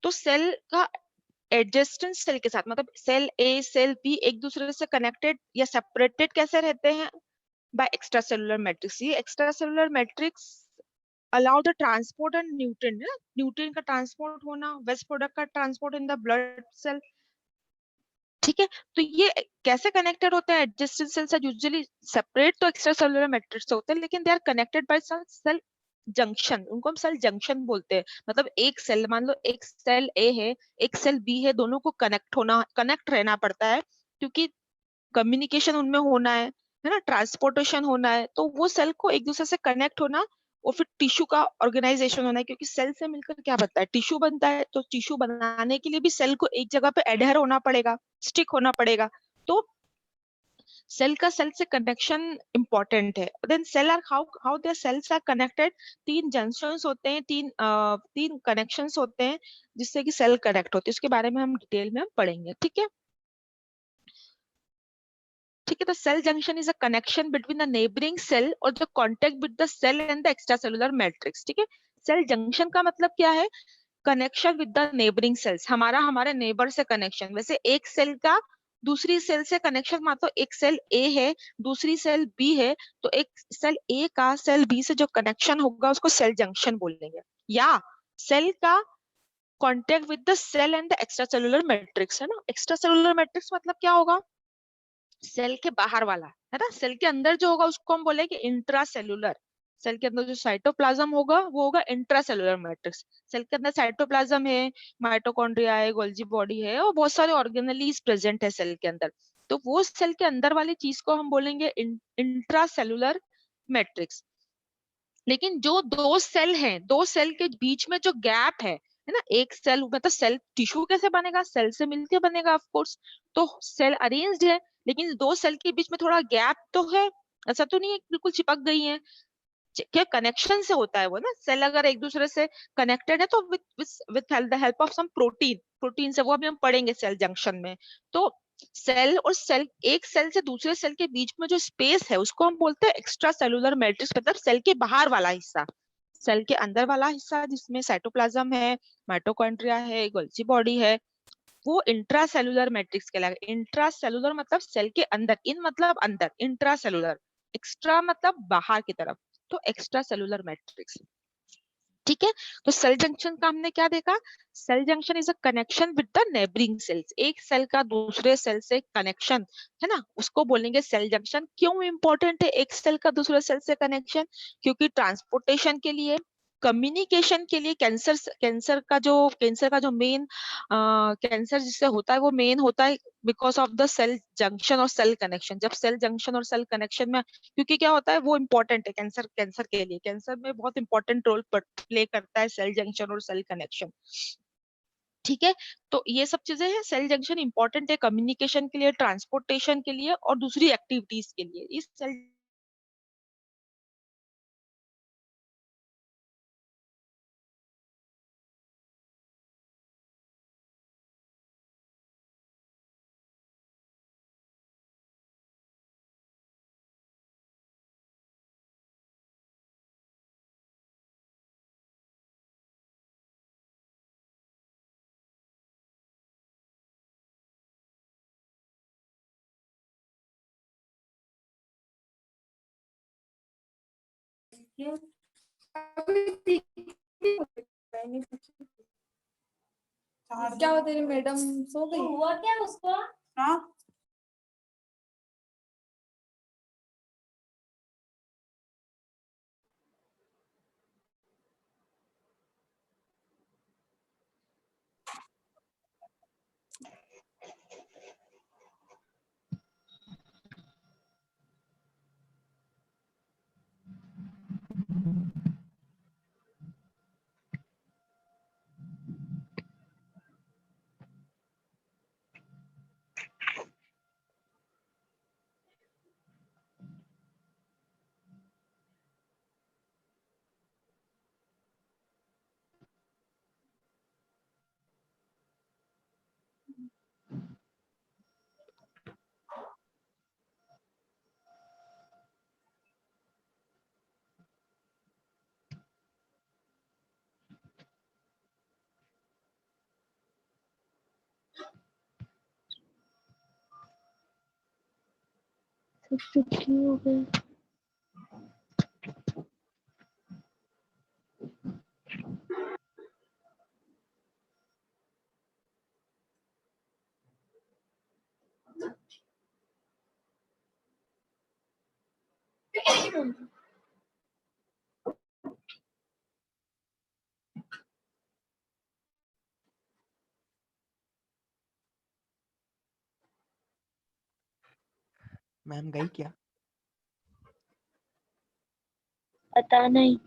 तो सेल का एडजेस्टेंट सेल के साथ, मतलब सेल ए सेल बी एक दूसरे से कनेक्टेड या सेपरेटेड कैसे रहते हैं? By extra cellular matrix. ये extra cellular matrix allow the transport and nutrient, nutrient का ट्रांसपोर्ट होना, वेस्ट प्रोडक्ट का transport in the blood cell. ठीक है, तो ये कैसे कनेक्टेड होते हैं एडजेसेंट सेल से? यूजुअली सेपरेट तो एक्स्ट्रा सेलुलर मैट्रिक्स होते हैं, लेकिन they are connected by cell junction, उनको हम सेल जंक्शन बोलते हैं। मतलब एक सेल, मान लो एक सेल ए है, एक सेल बी है, दोनों को कनेक्ट रहना पड़ता है, क्योंकि कम्युनिकेशन उनमें होना है ना, ट्रांसपोर्टेशन होना है, तो वो सेल को एक दूसरे से कनेक्ट होना, और फिर टिश्यू का ऑर्गेनाइजेशन होना है, क्योंकि सेल से मिलकर क्या बनता है? टिश्यू बनता है। तो टिश्यू बनाने के लिए भी सेल को एक जगह पे एडहेर होना पड़ेगा, स्टिक होना पड़ेगा। तो सेल का सेल से कनेक्शन इंपॉर्टेंट है। Then cell are how there cells are connected. तीन जंक्शंस होते हैं, तीन कनेक्शंस होते हैं जिससे कि सेल कनेक्ट होते हैं। उसके बारे में हम डिटेल में पढ़ेंगे। ठीक है, ठीक है। तो cell junction is a connection between the neighbouring cell और the contact with the cell and the extra cellular matrix. ठीक है, सेल जंक्शन का मतलब क्या है? Connection with the neighbouring cells, हमारे नेबर से कनेक्शन। वैसे एक सेल का दूसरी सेल से कनेक्शन, मान लो एक सेल ए है, दूसरी सेल बी है, तो एक सेल ए का सेल बी से जो कनेक्शन होगा उसको सेल जंक्शन बोलेंगे। या सेल का contact with the cell and the extra cellular matrix, है ना। एक्स्ट्रा सेलुलर मैट्रिक्स मतलब क्या होगा? सेल के बाहर वाला, है ना। सेल के अंदर जो होगा उसको हम बोलेंगे इंट्रा सेलुलर। सेल के अंदर जो साइटोप्लाज्म होगा वो होगा इंट्रा सेलुलर मैट्रिक्स। सेल के अंदर साइटोप्लाज्म है, माइटोकॉन्ड्रिया है, गोल्जी बॉडी है, और बहुत सारे ऑर्गेनेलीज प्रेजेंट है सेल के अंदर। तो वो सेल के अंदर वाली चीज को हम बोलेंगे इंट्रा सेलुलर मैट्रिक्स। लेकिन जो दो सेल हैं, दो सेल के बीच में जो गैप है ना, एक सेल मतलब सेल टिश्यू कैसे बनेगा? सेल से मिलके बनेगा ऑफ कोर्स। तो सेल अरेंज्ड है, लेकिन दो सेल के बीच में थोड़ा गैप तो है। ऐसा तो नहीं है बिल्कुल चिपक गई है। क्या कनेक्शन से होता है वो ना। सेल अगर एक दूसरे से कनेक्टेड है तो with the help of some protein, protein से, वो अभी हम पढ़ेंगे सेल जंक्शन में। तो सेल और सेल, एक सेल से दूसरे सेल के बीच में जो स्पेस है उसको हम बोलते हैं एक्स्ट्रा सेलुलर मैट्रिक्स, मतलब सेल के बाहर वाला हिस्सा। सेल के अंदर वाला हिस्सा जिसमें साइटोप्लाज्म है, माइटोकॉन्ड्रिया है, गोल्जी बॉडी है, वो इंट्रा सेलुलर मैट्रिक्स कहलाएगा। इंट्रा सेलुलर मतलब सेल के अंदर, इन मतलब अंदर, इंट्रा सेलुलर, एक्स्ट्रा मतलब बाहर की तरफ, तो एक्स्ट्रा सेलुलर मैट्रिक्स। ठीक है, तो सेल जंक्शन का हमने क्या देखा? Cell junction is a connection with the neighbouring cells. एक सेल का दूसरे सेल से कनेक्शन, है ना, उसको बोलेंगे सेल जंक्शन। क्यों इंपॉर्टेंट है एक सेल का दूसरे सेल से कनेक्शन? क्योंकि ट्रांसपोर्टेशन के लिए, कम्युनिकेशन के लिए, कैंसर का जो मेन कैंसर जिससे होता है वो मेन होता है because of the cell junction और सेल कनेक्शन। जब सेल जंक्शन और सेल कनेक्शन में, क्योंकि क्या होता है वो इंपॉर्टेंट है कैंसर, कैंसर के लिए, कैंसर में बहुत इंपॉर्टेंट रोल प्ले करता है सेल जंक्शन और सेल कनेक्शन। ठीक है, तो ये सब चीजें हैं। सेल जंक्शन इंपॉर्टेंट है कम्युनिकेशन के लिए, ट्रांसपोर्टेशन के लिए और दूसरी एक्टिविटीज के लिए। इस सेल क्या हुआ तेरी मैडम सो गई? हुआ क्या उसको? हाँ चुटकी हो गई। मैम गई क्या? पता नहीं।